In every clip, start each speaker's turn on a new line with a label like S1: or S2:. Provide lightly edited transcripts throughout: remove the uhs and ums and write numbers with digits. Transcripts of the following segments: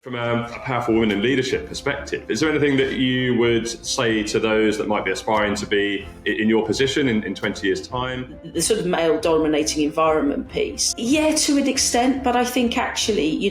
S1: From a powerful woman in leadership perspective, is there anything that you would say to those that might be aspiring to be in your position in 20 years' time?
S2: The sort of male-dominating environment piece. Yeah, to an extent, but I think actually,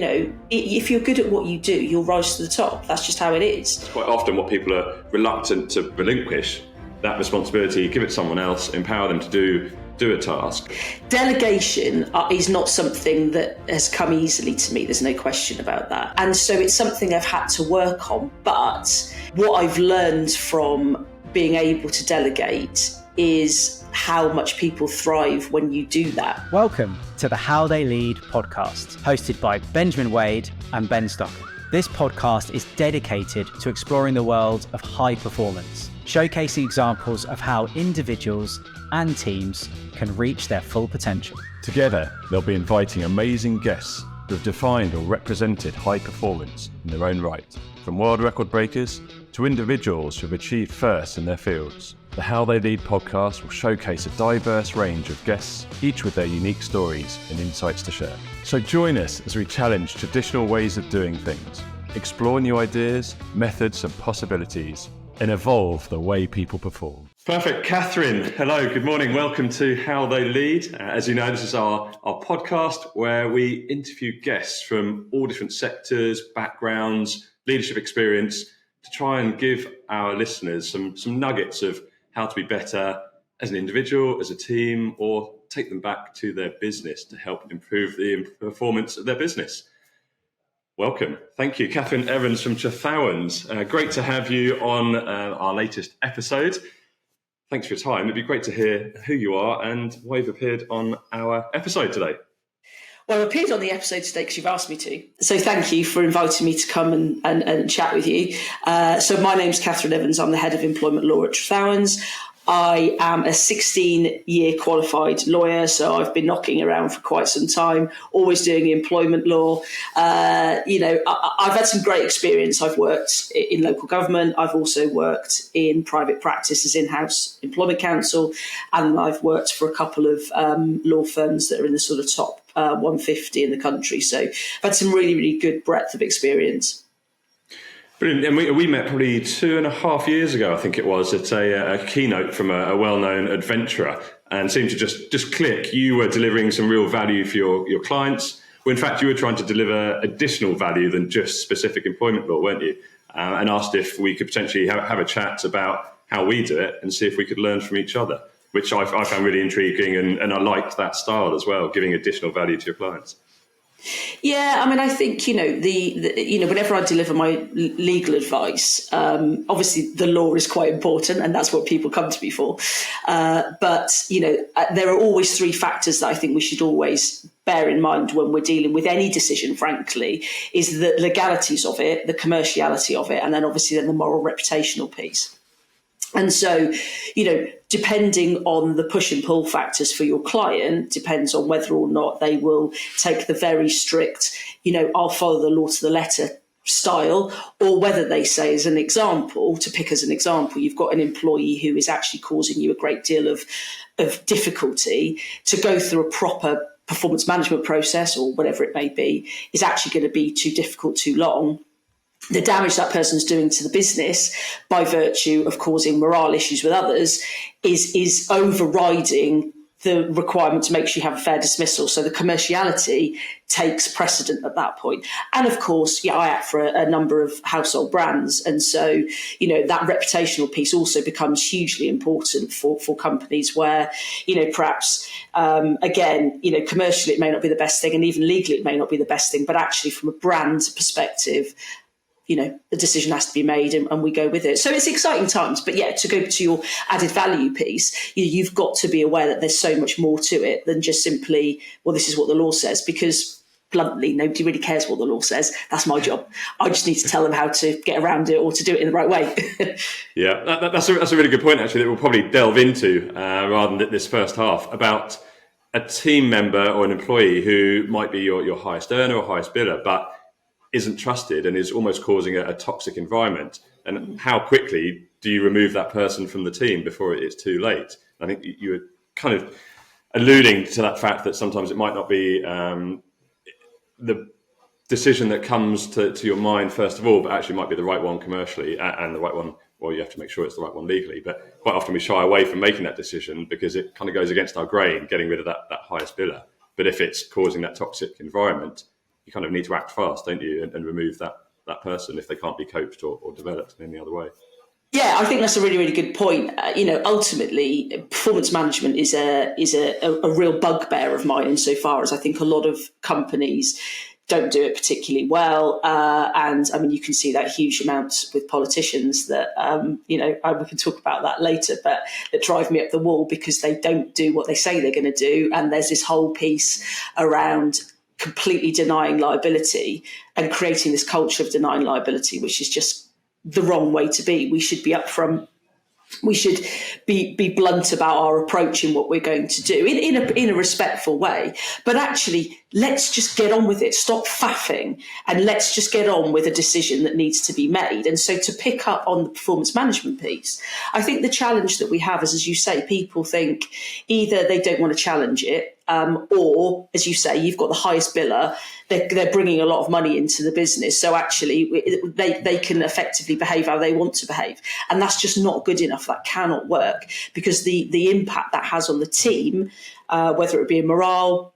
S2: if you're good at what you do, you'll rise to the top. That's just how it is.
S1: It's quite often what people are reluctant to relinquish, that responsibility, give it to someone else, empower them to do a task.
S2: Delegation is not something that has come easily to me. There's no question about that. And so it's something I've had to work on. But what I've learned from being able to delegate is how much people thrive when you do that.
S3: Welcome to the How They Lead podcast, hosted by Benjamin Wade and Ben Stocker. This podcast is dedicated to exploring the world of high performance, showcasing examples of how individuals and teams can reach their full potential.
S4: Together, they'll be inviting amazing guests who have defined or represented high performance in their own right, from world record breakers to individuals who have achieved first in their fields. The How They Lead podcast will showcase a diverse range of guests, each with their unique stories and insights to share. So join us as we challenge traditional ways of doing things, explore new ideas, methods and possibilities, and evolve the way people perform.
S1: Perfect. Kathryn, hello, good morning. Welcome to How They Lead. As you know, this is our podcast where we interview guests from all different sectors, backgrounds, leadership experience to try and give our listeners some nuggets of how to be better as an individual, as a team, or take them back to their business to help improve the performance of their business. Welcome. Thank you, Kathryn Evans from Trethowans. Great to have you on our latest episode. Thanks for your time. It'd be great to hear who you are and why you've appeared on our episode today.
S2: Well, I appeared on the episode today because you've asked me to. So thank you for inviting me to come and chat with you. So my name's Kathryn Evans. I'm the head of employment law at Trethowans. I am a 16-year qualified lawyer, so I've been knocking around for quite some time, always doing employment law. I've had some great experience. I've worked in local government. I've also worked in private practice as in-house employment counsel, and I've worked for a couple of law firms that are in the sort of top 150 in the country. So I've had some really, really good breadth of experience.
S1: Brilliant. And we met probably 2.5 years ago, I think it was, at a keynote from a well-known adventurer, and seemed to just click. You were delivering some real value for your clients. Well, in fact, you were trying to deliver additional value than just specific employment law, weren't you? And asked if we could potentially have a chat about how we do it and see if we could learn from each other, which I found really intriguing, and I liked that style as well, giving additional value to your clients.
S2: Yeah, I mean, I think, whenever I deliver my legal advice, obviously the law is quite important and that's what people come to me for. But there are always three factors that I think we should always bear in mind when we're dealing with any decision, frankly, is the legalities of it, the commerciality of it, and then obviously the moral reputational piece. And so, depending on the push and pull factors for your client, depends on whether or not they will take the very strict, I'll follow the law to the letter style, or whether they say, as an example, you've got an employee who is actually causing you a great deal of difficulty to go through a proper performance management process or whatever it may be is actually going to be too difficult, too long. The damage that person's doing to the business by virtue of causing morale issues with others is overriding the requirement to make sure you have a fair dismissal. So the commerciality takes precedent at that point. And of course, I act for a number of household brands. And so, that reputational piece also becomes hugely important for companies where, perhaps, commercially it may not be the best thing, and even legally it may not be the best thing, but actually from a brand perspective, the decision has to be made and we go with it. So it's exciting times. But to go to your added value piece, you've got to be aware that there's so much more to it than just simply, well, this is what the law says, because bluntly, nobody really cares what the law says. That's my job. I just need to tell them how to get around it or to do it in the right way.
S1: Yeah, that's a really good point, actually, that we'll probably delve into rather than this first half, about a team member or an employee who might be your highest earner or highest biller, but isn't trusted and is almost causing a toxic environment. And how quickly do you remove that person from the team before it's too late? I think you were kind of alluding to that fact that sometimes it might not be the decision that comes to your mind first of all, but actually might be the right one commercially and the right one, well, you have to make sure it's the right one legally. But quite often we shy away from making that decision because it kind of goes against our grain, getting rid of that highest biller. But if it's causing that toxic environment, you kind of need to act fast, don't you, and remove that person if they can't be coached or developed in any other way.
S2: Yeah, I think that's a really, really good point. Ultimately, performance management is a real bugbear of mine insofar as I think a lot of companies don't do it particularly well. And I mean, you can see that huge amounts with politicians that, we can talk about that later, but that drive me up the wall because they don't do what they say they're going to do. And there's this whole piece around completely denying liability and creating this culture of denying liability, which is just the wrong way to be. We should be upfront. We should be blunt about our approach in what we're going to do in a respectful way. But actually, let's just get on with it. Stop faffing and let's just get on with a decision that needs to be made. And so to pick up on the performance management piece, I think the challenge that we have is, as you say, people think either they don't want to challenge it, or, as you say, you've got the highest biller. They're bringing a lot of money into the business. So actually, they can effectively behave how they want to behave. And that's just not good enough. That cannot work because the impact that has on the team, whether it be a morale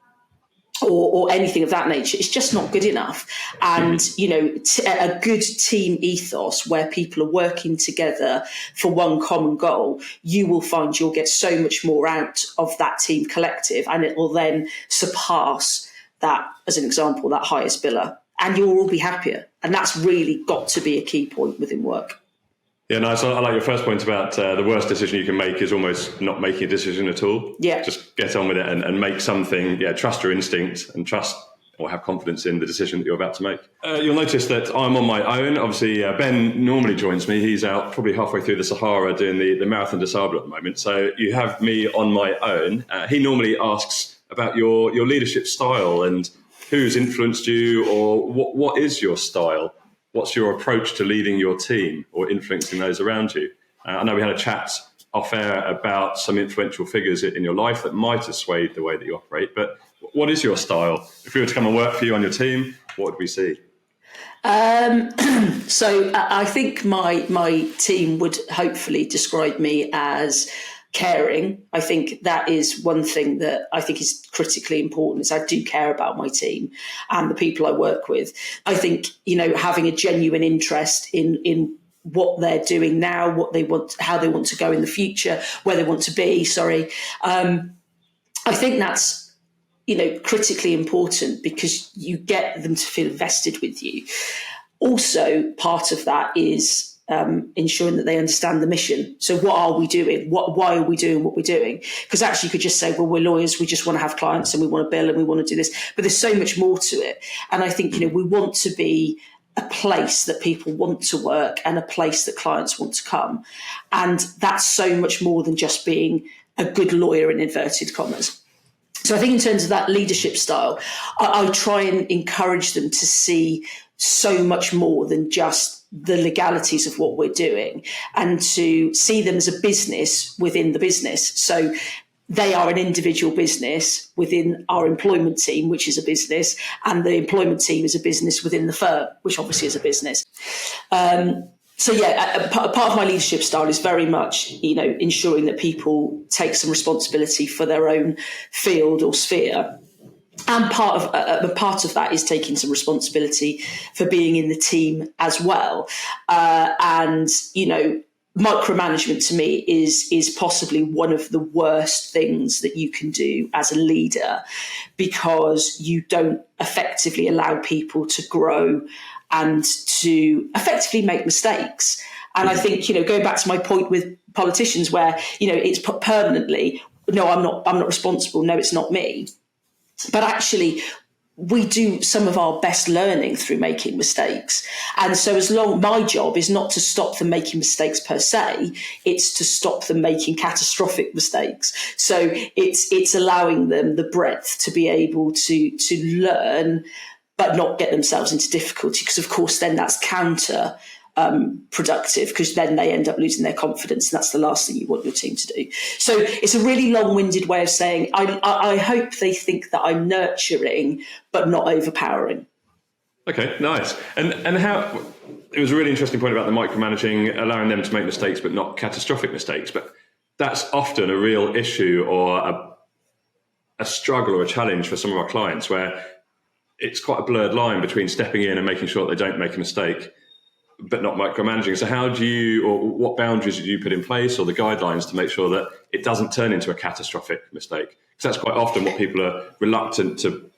S2: or anything of that nature, it's just not good enough. And, a good team ethos where people are working together for one common goal, you will find you'll get so much more out of that team collective, and it will then surpass that, as an example, that highest biller, and you'll all be happier. And that's really got to be a key point within work.
S1: Yeah, nice. I like your first point about the worst decision you can make is almost not making a decision at all.
S2: Yeah.
S1: Just get on with it and make something. Yeah, trust your instinct and trust or have confidence in the decision that you're about to make. You'll notice that I'm on my own. Obviously, Ben normally joins me. He's out probably halfway through the Sahara doing the Marathon des Sables at the moment. So you have me on my own. He normally asks about your leadership style and who's influenced you, or what is your style? What's your approach to leading your team or influencing those around you? I know we had a chat off air about some influential figures in your life that might have swayed the way that you operate, but what is your style? If we were to come and work for you on your team, what would we see?
S2: So I think my team would hopefully describe me as caring. I think that is one thing that I think is critically important, is I do care about my team and the people I work with. I think, having a genuine interest in what they're doing now, what they want, how they want to go in the future, where they want to be, I think that's, critically important because you get them to feel invested with you. Also, part of that is ensuring that they understand the mission. So what are we doing? Why are we doing what we're doing? Because actually you could just say, well, we're lawyers, we just want to have clients and we want to bill and we want to do this. But there's so much more to it. And I think, we want to be a place that people want to work and a place that clients want to come. And that's so much more than just being a good lawyer in inverted commas. So I think in terms of that leadership style, I try and encourage them to see so much more than just the legalities of what we're doing, and to see them as a business within the business. So they are an individual business within our employment team, which is a business, and the employment team is a business within the firm, which obviously is a business. Part of my leadership style is very much, ensuring that people take some responsibility for their own field or sphere. And part of that is taking some responsibility for being in the team as well. Micromanagement to me is possibly one of the worst things that you can do as a leader, because you don't effectively allow people to grow and to effectively make mistakes. And I think, going back to my point with politicians where, it's permanently, no, I'm not responsible. No, it's not me. But actually, we do some of our best learning through making mistakes. And so my job is not to stop them making mistakes per se, it's to stop them making catastrophic mistakes. So it's allowing them the breadth to be able to learn, but not get themselves into difficulty, because of course then that's counter productive, because then they end up losing their confidence, and that's the last thing you want your team to do. So it's a really long-winded way of saying I hope they think that I'm nurturing but not overpowering.
S1: Okay, nice. And how it was a really interesting point about the micromanaging, allowing them to make mistakes, but not catastrophic mistakes. But that's often a real issue or a struggle or a challenge for some of our clients, where it's quite a blurred line between stepping in and making sure they don't make a mistake, but not micromanaging. So how do you, or what boundaries do you put in place, or the guidelines to make sure that it doesn't turn into a catastrophic mistake? Because that's quite often what people are reluctant to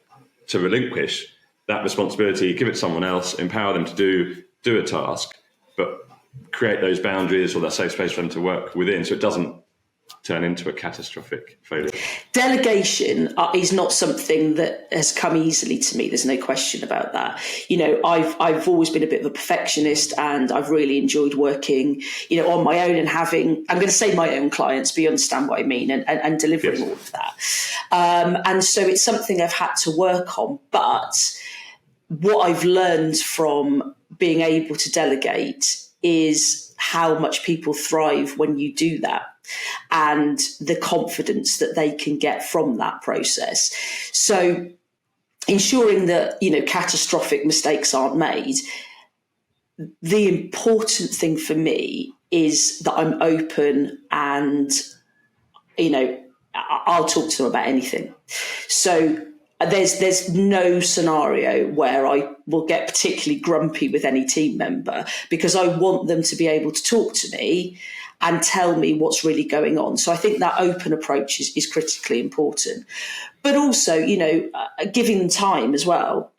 S1: relinquish, that responsibility, give it to someone else, empower them to do a task, but create those boundaries or that safe space for them to work within, so it doesn't turn into a catastrophic failure.
S2: Delegation is not something that has come easily to me. There's no question about that. I've always been a bit of a perfectionist, and I've really enjoyed working, on my own and having, I'm going to say my own clients, but you understand what I mean, and delivering all of that. And so it's something I've had to work on. But what I've learned from being able to delegate is how much people thrive when you do that, and the confidence that they can get from that process. So ensuring that, catastrophic mistakes aren't made, the important thing for me is that I'm open and, I'll talk to them about anything. So there's no scenario where I will get particularly grumpy with any team member, because I want them to be able to talk to me and tell me what's really going on. So I think that open approach is critically important. But also, giving them time as well,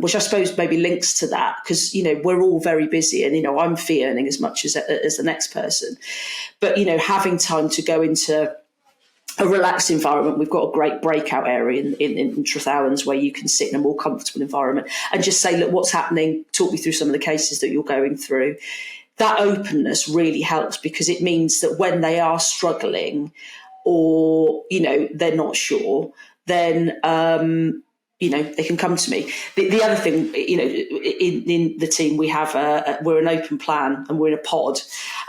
S2: which I suppose maybe links to that, because, we're all very busy, and, I'm fee earning as much as the next person. But, having time to go into a relaxed environment. We've got a great breakout area in Trethowans where you can sit in a more comfortable environment and just say, look, what's happening? Talk me through some of the cases that you're going through. That openness really helps, because it means that when they are struggling or, they're not sure, then, they can come to me. The other thing, in the team, we have we're an open plan and we're in a pod.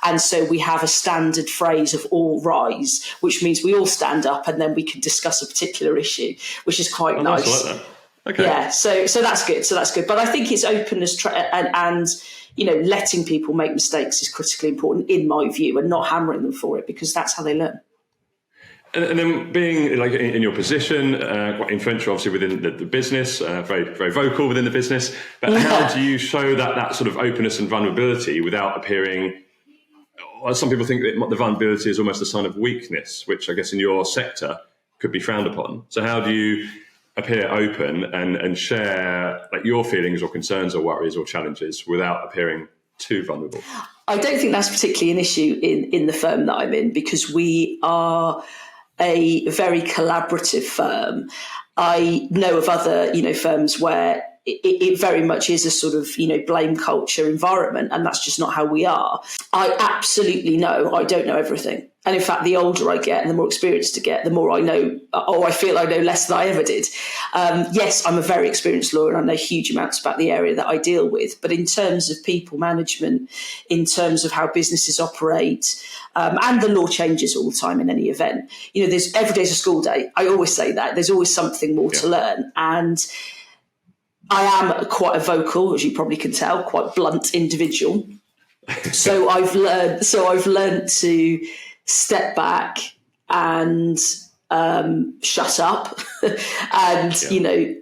S2: And so we have a standard phrase of all rise, which means we all stand up and then we can discuss a particular issue, which is quite nice.
S1: Nice. I like that. Okay.
S2: Yeah, so that's good. But I think it's openness and letting people make mistakes is critically important in my view, and not hammering them for it, because that's how they learn.
S1: And then being like in your position, quite influential obviously within the business, very, very vocal within the business, but how do you show that sort of openness and vulnerability without appearing, some people think that the vulnerability is almost a sign of weakness, which I guess in your sector could be frowned upon. So how do you appear open and share like your feelings or concerns or worries or challenges without appearing too vulnerable?
S2: I don't think that's particularly an issue in the firm that I'm in, because we are a very collaborative firm. I know of other, firms where it very much is a sort of, blame culture environment, and that's just not how we are. I absolutely know I don't know everything. And in fact, the older I get and the more experienced I get, the more I know, or I feel I know less than I ever did. Yes, I'm a very experienced lawyer and I know huge amounts about the area that I deal with. But in terms of people management, in terms of how businesses operate, and the law changes all the time in any event, there's every day's a school day. I always say that. There's always something more to learn. And I am quite a vocal, as you probably can tell, quite blunt individual. So I've learned to step back and shut up and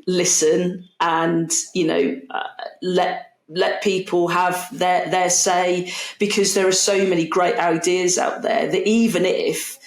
S2: listen and let people have their say, because there are so many great ideas out there that even if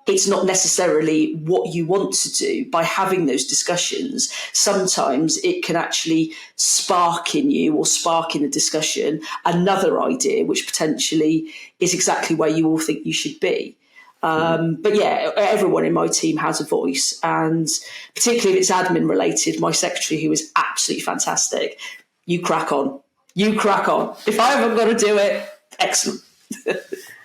S2: it's not necessarily what you want to do, by having those discussions, sometimes it can actually spark in you or spark in the discussion another idea, which potentially is exactly where you all think you should be. But yeah, everyone in my team has a voice, and particularly if it's admin related, my secretary, who is absolutely fantastic, you crack on. If I haven't got to do it, excellent.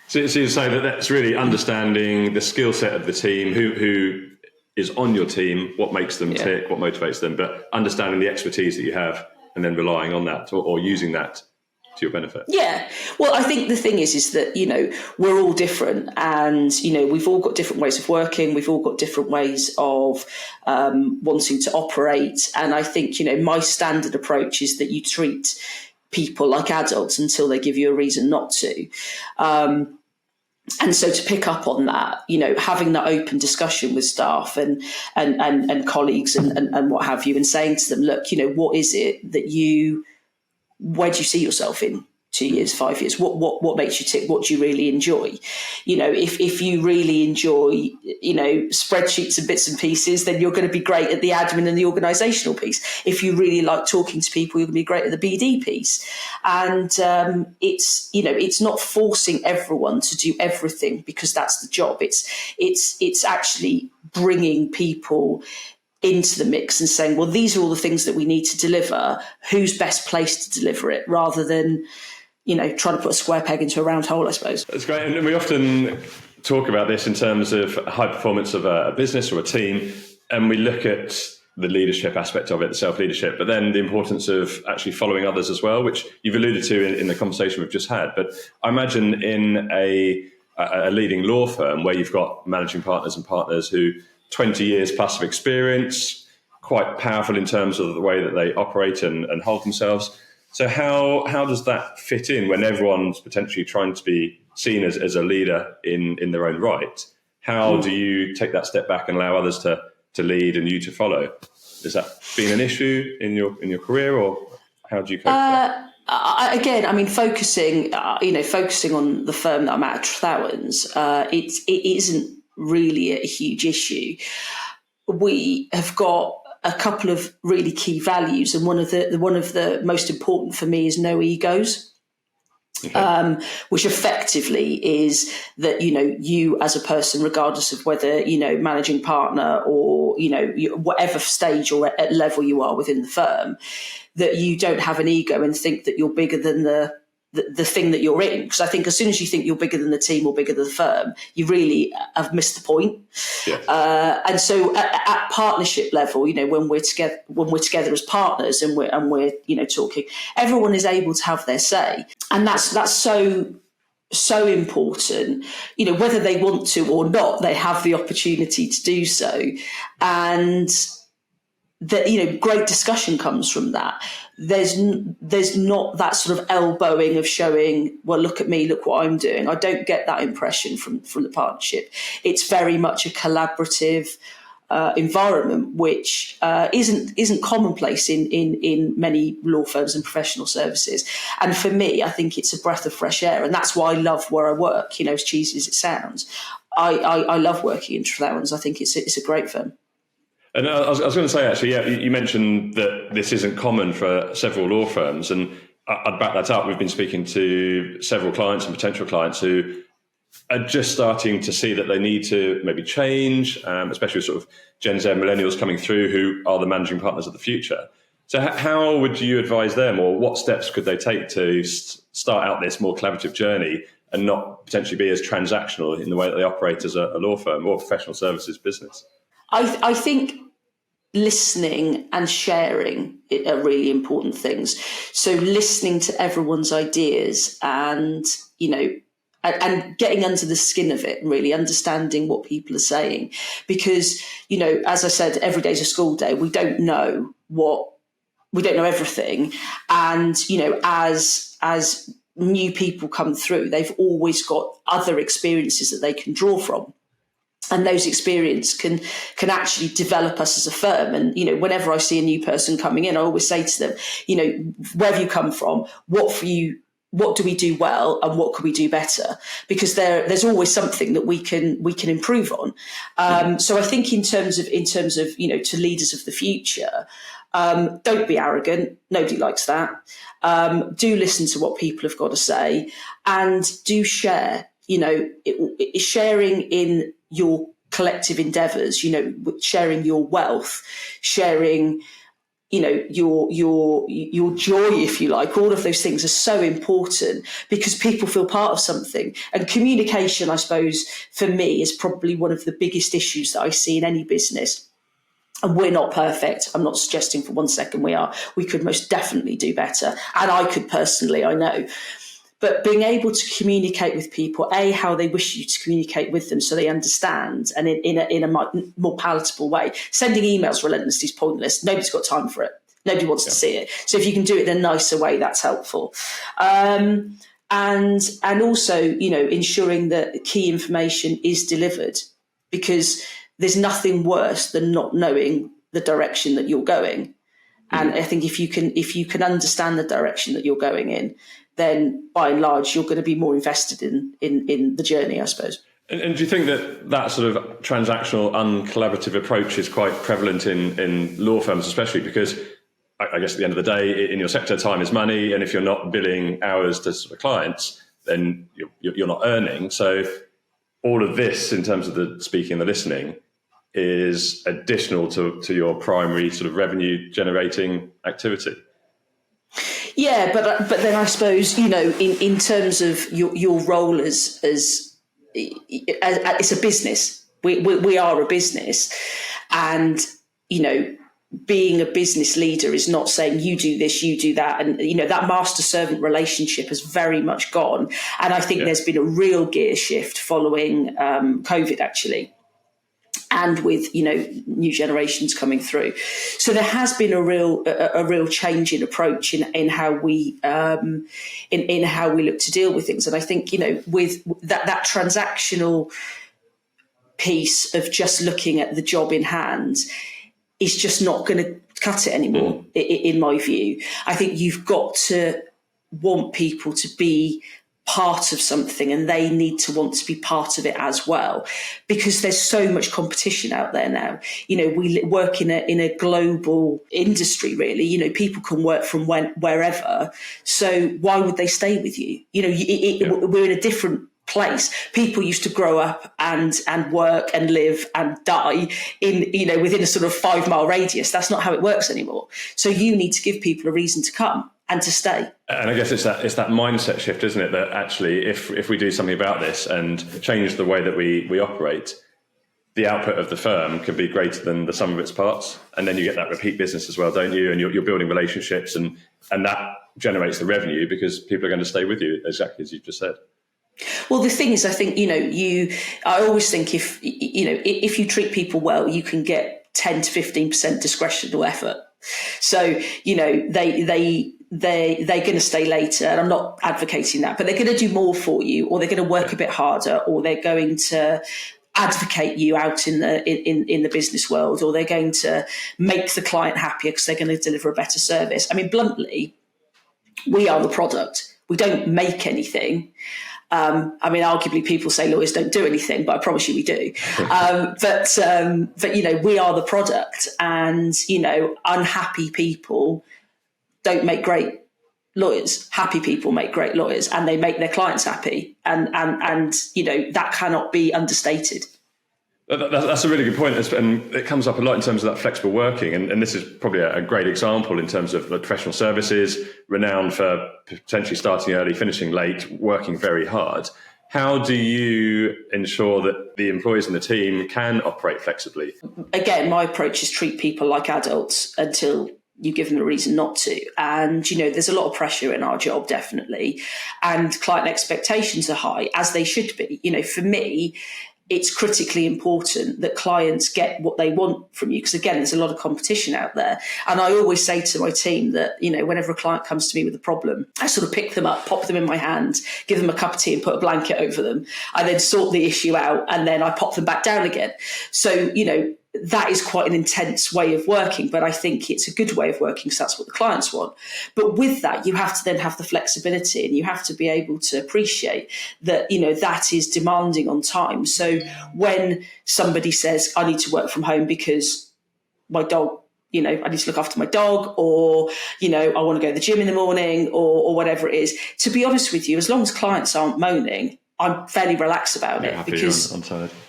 S1: So you say that's really understanding the skill set of the team, who is on your team, what makes them tick, what motivates them, but understanding the expertise that you have and then relying on that or using that your benefit.
S2: Yeah. Well, I think the thing is that, we're all different, and, we've all got different ways of working. We've all got different ways of wanting to operate. And I think, my standard approach is that you treat people like adults until they give you a reason not to. And so to pick up on that, having that open discussion with staff and colleagues and what have you, and saying to them, look, what is it that where do you see yourself in 2 years, 5 years? What makes you tick? What do you really enjoy? If you really enjoy, spreadsheets and bits and pieces, then you're going to be great at the admin and the organisational piece. If you really like talking to people, you're going to be great at the BD piece. And it's not forcing everyone to do everything because that's the job. It's actually bringing people into the mix and saying, well, these are all the things that we need to deliver. Who's best placed to deliver it, rather than, trying to put a square peg into a round hole, I suppose.
S1: That's great. And we often talk about this in terms of high performance of a business or a team. And we look at the leadership aspect of it, the self-leadership, but then the importance of actually following others as well, which you've alluded to in the conversation we've just had. But I imagine in a leading law firm where you've got managing partners and partners who 20 years plus of experience, quite powerful in terms of the way that they operate and hold themselves. So how does that fit in when everyone's potentially trying to be seen as a leader in their own right? How do you take that step back and allow others to lead and you to follow? Has that been an issue in your career, or how do you cope with that?
S2: Focusing on the firm that I'm at Trethowans, it isn't really a huge issue. We have got a couple of really key values, and one of the most important for me is no egos. Okay. Which effectively is that, you as a person, regardless of whether, managing partner or, whatever stage or level you are within the firm, that you don't have an ego and think that you're bigger than the thing that you're in. Because I think as soon as you think you're bigger than the team or bigger than the firm, you really have missed the point. Yeah. And so at partnership level, when we're together as partners and we're talking, everyone is able to have their say, and that's so important. Whether they want to or not, they have the opportunity to do so, and that great discussion comes from that. There's not that sort of elbowing of showing, well, look at me, look what I'm doing. I don't get that impression from the partnership. It's very much a collaborative environment, which isn't commonplace in many law firms and professional services. And for me, I think it's a breath of fresh air, and that's why I love where I work. As cheesy as it sounds, I love working in Trethowans. I think it's a great firm.
S1: And I was going to say, actually, yeah, you mentioned that this isn't common for several law firms, and I'd back that up. We've been speaking to several clients and potential clients who are just starting to see that they need to maybe change, especially with sort of Gen Z millennials coming through who are the managing partners of the future. So how would you advise them, or what steps could they take to start out this more collaborative journey and not potentially be as transactional in the way that they operate as a law firm or professional services business?
S2: I think listening and sharing are really important things. So listening to everyone's ideas and, and getting under the skin of it, really understanding what people are saying. Because, as I said, every day's a school day. We don't know everything. And, as new people come through, they've always got other experiences that they can draw from. And those experiences can actually develop us as a firm. And, whenever I see a new person coming in, I always say to them, where have you come from? What do we do well, and what could we do better? Because there's always something that we can improve on. So I think in terms of to leaders of the future, don't be arrogant. Nobody likes that. Do listen to what people have got to say, and do share. Sharing in your collective endeavours, sharing your wealth, sharing, your joy, if you like. All of those things are so important because people feel part of something. And communication, I suppose, for me, is probably one of the biggest issues that I see in any business. And we're not perfect. I'm not suggesting for 1 second we are. We could most definitely do better. And I could personally, I know. But being able to communicate with people, how they wish you to communicate with them so they understand, and in a more palatable way. Sending emails relentlessly is pointless. Nobody's got time for it. Nobody wants to see it. So if you can do it in a nicer way, that's helpful. And also, ensuring that key information is delivered, because there's nothing worse than not knowing the direction that you're going. And I think if you can understand the direction that you're going in, then by and large, you're going to be more invested in the journey, I suppose.
S1: And do you think that sort of transactional, uncollaborative approach is quite prevalent in law firms, especially because I guess at the end of the day, in your sector, time is money. And if you're not billing hours to sort of clients, then you're not earning. So all of this in terms of the speaking and the listening is additional to your primary sort of revenue generating activity.
S2: Yeah, but then I suppose, in terms of your role as it's a business. We are a business, and being a business leader is not saying you do this, you do that, and that master servant relationship has very much gone. And I think there's been a real gear shift following COVID, actually. And with new generations coming through, so there has been a real change in approach in how we in how we look to deal with things. And I think with that transactional piece of just looking at the job in hand is just not going to cut it anymore. In my view, I think you've got to want people to be part of something, and they need to want to be part of it as well, because there's so much competition out there now. We work in a global industry, really. People can work from wherever, so why would they stay with you? We're in a different place. People used to grow up and work and live and die in within a sort of 5 mile radius. That's not how it works anymore. So you need to give people a reason to come and to stay. And
S1: I guess it's that mindset shift, isn't it? That actually, if we do something about this and change the way that we operate, the output of the firm can be greater than the sum of its parts. And then you get that repeat business as well, don't you? And you're building relationships, and that generates the revenue because people are going to stay with you, exactly as you've just said.
S2: Well, the thing is, I think, I always think if you treat people well, you can get 10 to 15% discretional effort. So, they're going to stay later, and I'm not advocating that, but they're going to do more for you, or they're going to work a bit harder, or they're going to advocate you out in the business world, or they're going to make the client happier because they're going to deliver a better service. I mean, bluntly, we are the product. We don't make anything. Arguably people say lawyers don't do anything, but I promise you we do. But we are the product, and, unhappy people don't make great lawyers. Happy people make great lawyers, and they make their clients happy. And that cannot be understated.
S1: That's a really good point. And it comes up a lot in terms of that flexible working. And this is probably a great example in terms of the professional services, renowned for potentially starting early, finishing late, working very hard. How do you ensure that the employees in the team can operate flexibly? Again,
S2: my approach is treat people like adults until you give them a reason not to. And, there's a lot of pressure in our job, definitely. And client expectations are high, as they should be. For me, it's critically important that clients get what they want from you, because, again, there's a lot of competition out there. And I always say to my team that, whenever a client comes to me with a problem, I sort of pick them up, pop them in my hand, give them a cup of tea and put a blanket over them. I then sort the issue out, and then I pop them back down again. So, that is quite an intense way of working, but I think it's a good way of working because that's what the clients want. But with that, you have to then have the flexibility, and you have to be able to appreciate that, that is demanding on time. So when somebody says, I need to work from home because my dog, I need to look after my dog, or, I want to go to the gym in the morning, or whatever it is, to be honest with you, as long as clients aren't moaning, I'm fairly relaxed about it, because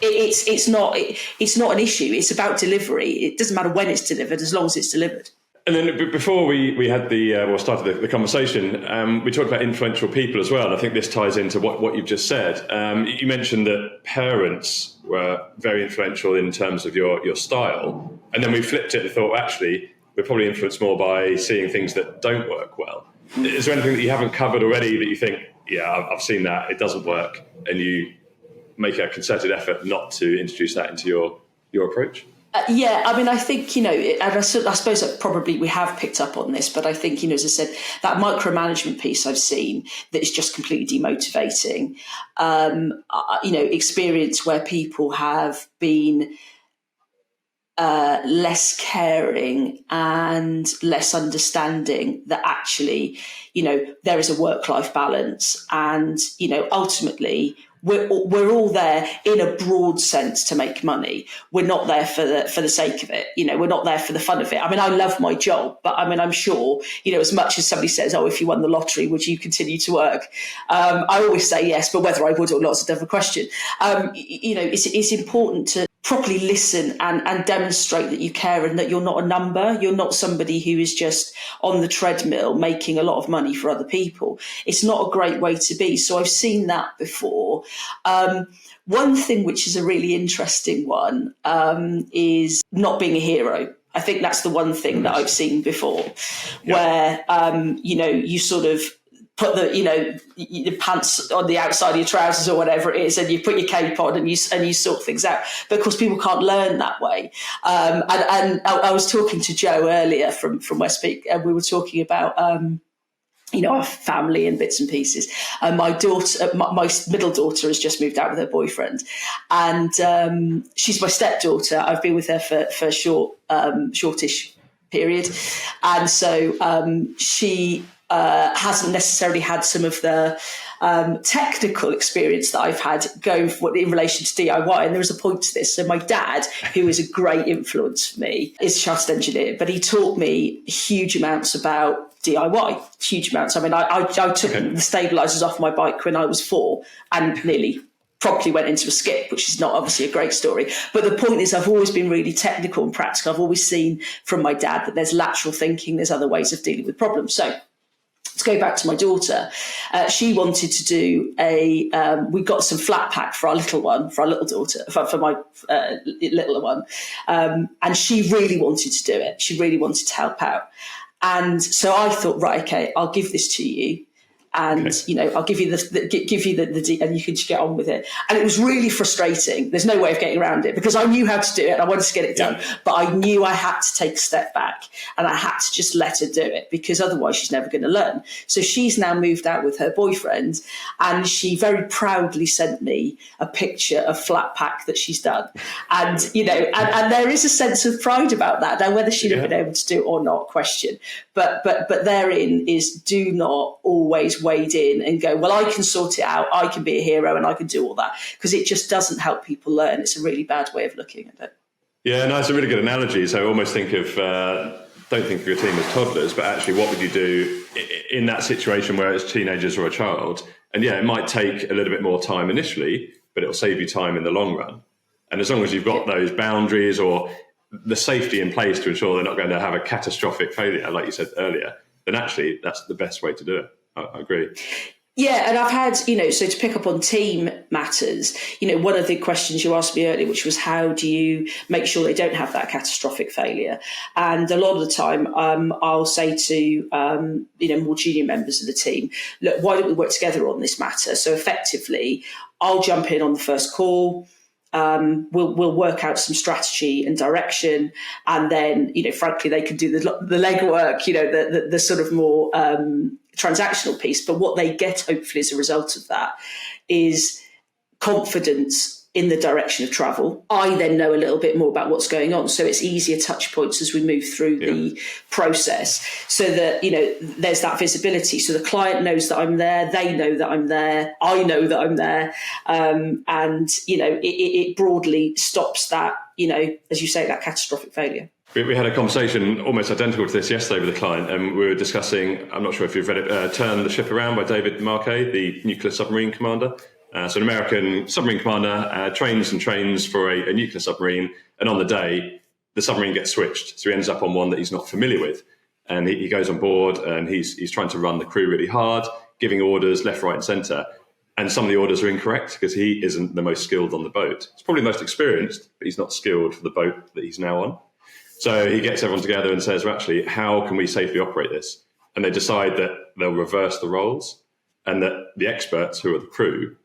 S2: it's not an issue. It's about delivery. It doesn't matter when it's delivered, as long as it's delivered.
S1: And then before we had started the conversation, we talked about influential people as well. And I think this ties into what you've just said. You mentioned that parents were very influential in terms of your style. And then we flipped it and thought, actually, we're probably influenced more by seeing things that don't work well. Is there anything that you haven't covered already that you think, yeah, I've seen that, it doesn't work, and you make a concerted effort not to introduce that into your approach?
S2: Yeah, I mean, I think, and I suppose that probably we have picked up on this, but I think, as I said, that micromanagement piece I've seen that is just completely demotivating. Experience where people have been less caring and less understanding that actually, there is a work-life balance, and, ultimately we're all there in a broad sense to make money. We're not there for the sake of it. We're not there for the fun of it. I mean, I love my job, but I mean, I'm sure, as much as somebody says, oh, if you won the lottery, would you continue to work? I always say yes, but whether I would or not is a different question. It's important to properly listen and demonstrate that you care and that you're not a number. You're not somebody who is just on the treadmill making a lot of money for other people. It's not a great way to be. So I've seen that before. One thing which is a really interesting one is not being a hero. I think that's the one thing that I've seen before, where, you sort of put the pants on the outside of your trousers or whatever it is, and you put your cape on and you sort things out. But of course, people can't learn that way. And I was talking to Joe earlier from Westpeak, and we were talking about our family and bits and pieces. My daughter, my middle daughter, has just moved out with her boyfriend, and she's my stepdaughter. I've been with her for a shortish period, and so she hasn't necessarily had some of the technical experience that I've had going in relation to DIY. And there was a point to this. So my dad, who is a great influence for me, is a chartered engineer, but he taught me huge amounts about DIY, huge amounts. I mean, I took the stabilisers off my bike when I was 4 and nearly properly went into a skip, which is not obviously a great story. But the point is, I've always been really technical and practical. I've always seen from my dad that there's lateral thinking, there's other ways of dealing with problems. So to go back to my daughter, she wanted to do we got some flat pack for our little daughter, for my little one. And she really wanted to do it. She really wanted to help out. And so I thought, right, okay, I'll give this to you. And, I'll give you the and you can just get on with it. And it was really frustrating. There's no way of getting around it because I knew how to do it and I wanted to get it done. But I knew I had to take a step back and I had to just let her do it because otherwise she's never going to learn. So she's now moved out with her boyfriend and she very proudly sent me a picture of flat pack that she's done. And, and there is a sense of pride about that. Now, whether she'd have been able to do it or not, question. But therein is do not always wade in and go, well, I can sort it out. I can be a hero and I can do all that, because it just doesn't help people learn. It's a really bad way of looking at it. Yeah,
S1: no, it's a really good analogy. So I almost think of, don't think of your team as toddlers, but actually what would you do in that situation where it's teenagers or a child? And it might take a little bit more time initially, but it'll save you time in the long run. And as long as you've got those boundaries or the safety in place to ensure they're not going to have a catastrophic failure, like you said earlier, then actually that's the best way to do it. I agree.
S2: Yeah, and I've had, so to pick up on team matters, one of the questions you asked me earlier, which was how do you make sure they don't have that catastrophic failure? And a lot of the time, I'll say to, more junior members of the team, look, why don't we work together on this matter? So effectively, I'll jump in on the first call. We'll work out some strategy and direction, and then frankly they can do the legwork, the sort of more transactional piece. But what they get hopefully as a result of that is confidence in the direction of travel. I then know a little bit more about what's going on, so it's easier touch points as we move through the process, so that there's that visibility. So the client knows that I'm there, they know that I'm there, I know that I'm there, and it broadly stops that, as you say, that catastrophic failure.
S1: We had a conversation almost identical to this yesterday with a client, and we were discussing, I'm not sure if you've read it, Turn the Ship Around by David Marquet, the nuclear submarine commander. So an American submarine commander trains for a nuclear submarine, and on the day, the submarine gets switched. So he ends up on one that he's not familiar with. And he goes on board and he's trying to run the crew really hard, giving orders left, right and centre. And some of the orders are incorrect because he isn't the most skilled on the boat. He's probably the most experienced, but he's not skilled for the boat that he's now on. So he gets everyone together and says, well, actually, how can we safely operate this? And they decide that they'll reverse the roles and that the experts, who are the crew,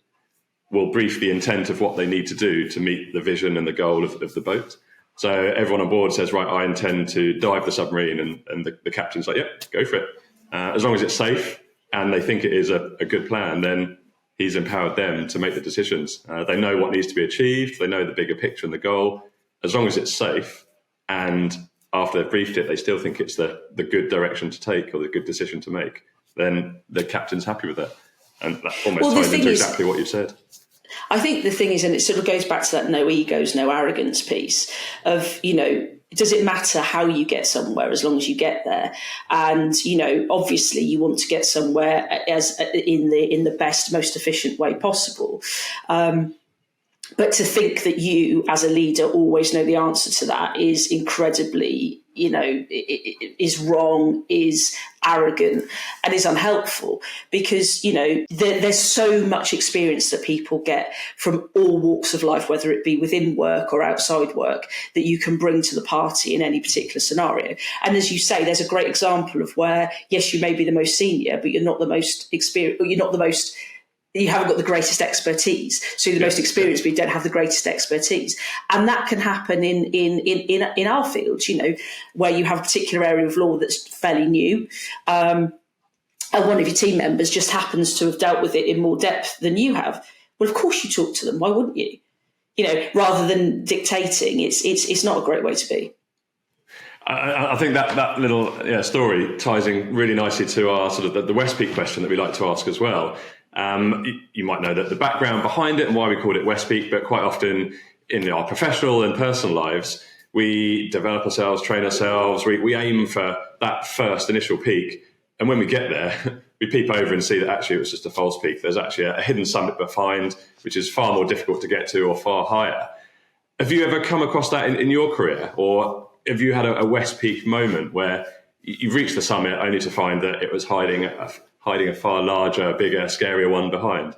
S1: will brief the intent of what they need to do to meet the vision and the goal of the boat. So everyone on board says, right, I intend to dive the submarine. And the captain's like, yep, go for it. As long as it's safe and they think it is a good plan, then he's empowered them to make the decisions. They know what needs to be achieved. They know the bigger picture and the goal. As long as it's safe, and after they've briefed it, they still think it's the good direction to take or the good decision to make, then the captain's happy with it. And that almost ties into exactly what you've said.
S2: I think the thing is, and it sort of goes back to that no egos, no arrogance piece of, does it matter how you get somewhere as long as you get there? And, obviously you want to get somewhere as in the best, most efficient way possible. But to think that you as a leader always know the answer to that is incredibly, is wrong, is arrogant and is unhelpful because, there's so much experience that people get from all walks of life, whether it be within work or outside work, that you can bring to the party in any particular scenario. And as you say, there's a great example of where, yes, you may be the most senior, but you're not the most experienced, or you haven't got the greatest expertise. So you're the most experienced, but you don't have the greatest expertise. And that can happen in our field, where you have a particular area of law that's fairly new. And one of your team members just happens to have dealt with it in more depth than you have. Well, of course you talk to them. Why wouldn't you? Rather than dictating, it's not a great way to be.
S1: I think that little story ties in really nicely to our sort of the West Peak question that we like to ask as well. You might know that the background behind it and why we called it West Peak, but quite often in our professional and personal lives, we develop ourselves, train ourselves, we aim for that first initial peak. And when we get there, we peep over and see that actually it was just a false peak. There's actually a hidden summit behind, which is far more difficult to get to or far higher. Have you ever come across that in your career? Or have you had a West Peak moment where you've reached the summit only to find that it was hiding a far larger, bigger, scarier one behind?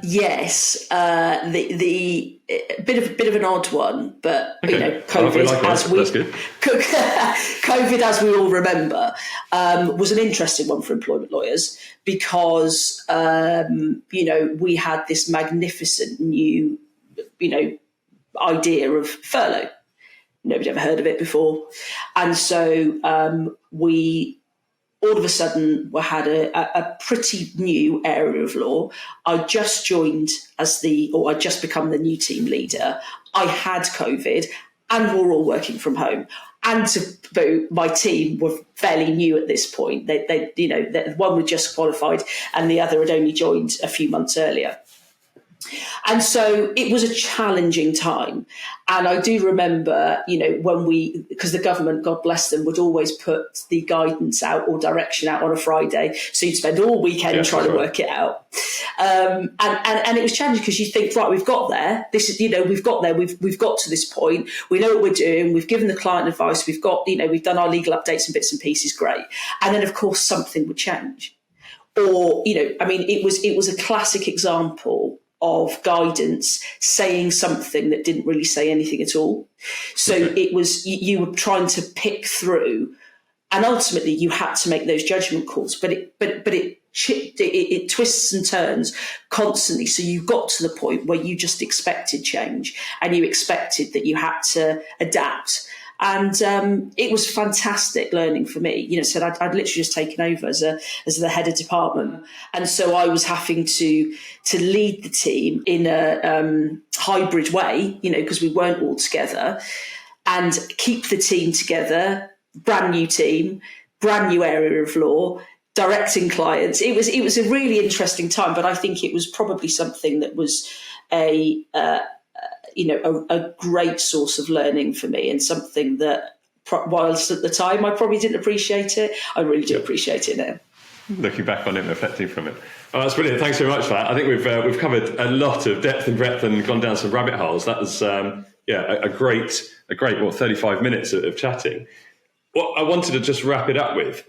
S2: Yes, the bit of an odd one, but
S1: okay.
S2: COVID,
S1: COVID,
S2: as we all remember, was an interesting one for employment lawyers because we had this magnificent new idea of furlough. Nobody ever heard of it before, and so we. All of a sudden, we had a pretty new area of law. I just joined I'd just become the new team leader. I had COVID and we're all working from home. And to boot, my team were fairly new at this point. One was just qualified and the other had only joined a few months earlier. And so it was a challenging time. And I do remember, because the government, God bless them, would always put the guidance out or direction out on a Friday. So you'd spend all weekend trying to work it out. And it was challenging because you think, right, we've got there. This is, we've got there. We've got to this point. We know what we're doing. We've given the client advice. We've got, we've done our legal updates and bits and pieces. Great. And then, of course, something would change. Or, it was a classic example of guidance saying something that didn't really say anything at all. So it was, you were trying to pick through, and ultimately you had to make those judgment calls, but it twists and turns constantly. So you got to the point where you just expected change and you expected that you had to adapt. And it was fantastic learning for me. So I'd literally just taken over as the head of department, and so I was having to lead the team in a hybrid way, because we weren't all together, and keep the team together. Brand new team, brand new area of law, directing clients. It was a really interesting time, but I think it was probably something that was a great source of learning for me, and something that, whilst at the time I probably didn't appreciate it, I really do appreciate it now.
S1: Looking back on it, reflecting from it. Oh, that's brilliant. Thanks very much for that. I think we've covered a lot of depth and breadth and gone down some rabbit holes. That was a great 35 minutes of chatting. What I wanted to just wrap it up with,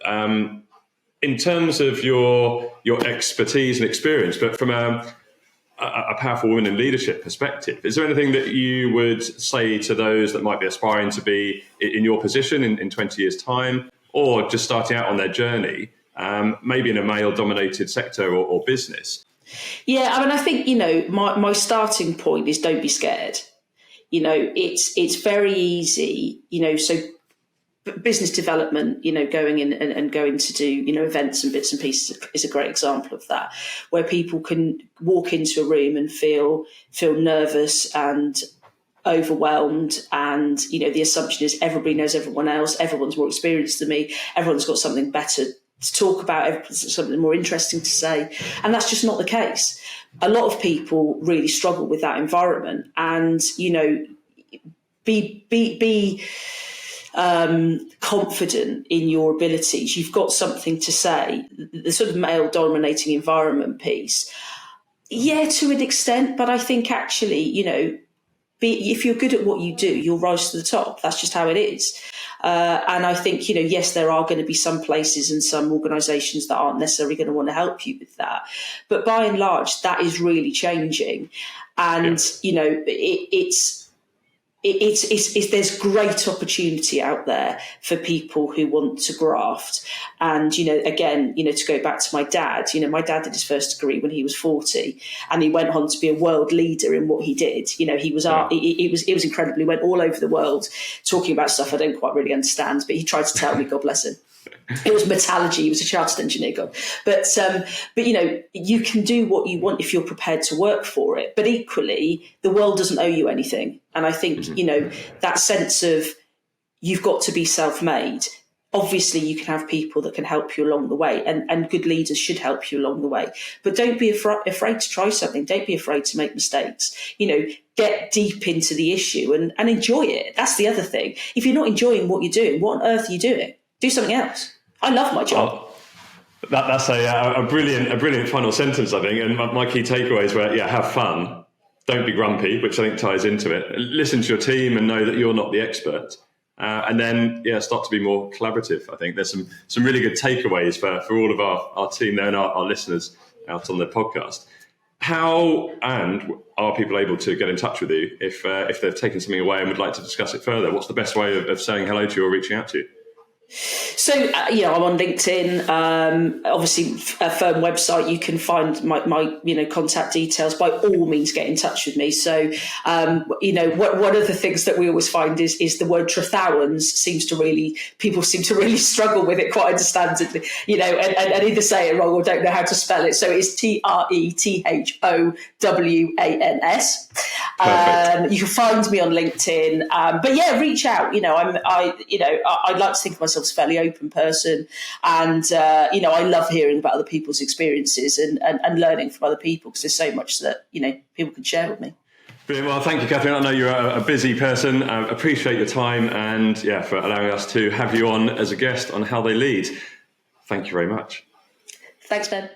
S1: in terms of your expertise and experience, but from a powerful woman in leadership perspective, is there anything that you would say to those that might be aspiring to be in your position in 20 years' time, or just starting out on their journey, maybe in a male-dominated sector or business?
S2: Yeah, I mean, I think, my starting point is don't be scared. It's very easy, so business development, going in and going to do, events and bits and pieces is a great example of that, where people can walk into a room and feel nervous and overwhelmed. And, the assumption is everybody knows everyone else. Everyone's more experienced than me. Everyone's got something better to talk about, something more interesting to say. And that's just not the case. A lot of people really struggle with that environment, and, be confident in your abilities. You've got something to say. The sort of male dominating environment piece, yeah, to an extent, but I think actually, if you're good at what you do, you'll rise to the top. That's just how it is. And I think, yes, there are going to be some places and some organisations that aren't necessarily going to want to help you with that. But by and large, that is really changing. And, there's great opportunity out there for people who want to graft. And, again, to go back to my dad did his first degree when he was 40, and he went on to be a world leader in what he did. He was incredible. He went all over the world talking about stuff I don't quite really understand, but he tried to tell me, God bless him. It was metallurgy. He was a chartered engineer, God. But you can do what you want if you're prepared to work for it. But equally, the world doesn't owe you anything. And I think, that sense of you've got to be self-made. Obviously, you can have people that can help you along the way, and good leaders should help you along the way. But don't be afraid to try something. Don't be afraid to make mistakes. Get deep into the issue and enjoy it. That's the other thing. If you're not enjoying what you're doing, what on earth are you doing? Do something else. I love my job.
S1: That's a brilliant final sentence, I think. And my key takeaways were, have fun. Don't be grumpy, which I think ties into it. Listen to your team and know that you're not the expert. And then, start to be more collaborative. I think there's some really good takeaways for all of our team there and our listeners out on the podcast. How and are people able to get in touch with you if they've taken something away and would like to discuss it further? What's the best way of saying hello to you or reaching out to you?
S2: So, I'm on LinkedIn, obviously a firm website. You can find my contact details. By all means, get in touch with me. So, one of the things that we always find is the word Trethowans people seem to really struggle with it quite understandably, and either say it wrong or don't know how to spell it. So it's Trethowans. You can find me on LinkedIn, but reach out. I'd like to think of myself as a fairly open person, and I love hearing about other people's experiences and learning from other people, because there's so much that people can share with me.
S1: Brilliant. Well, thank you, Kathryn. I know you're a busy person. Appreciate your time and for allowing us to have you on as a guest on How They Lead. Thank you very much.
S2: Thanks, Ben.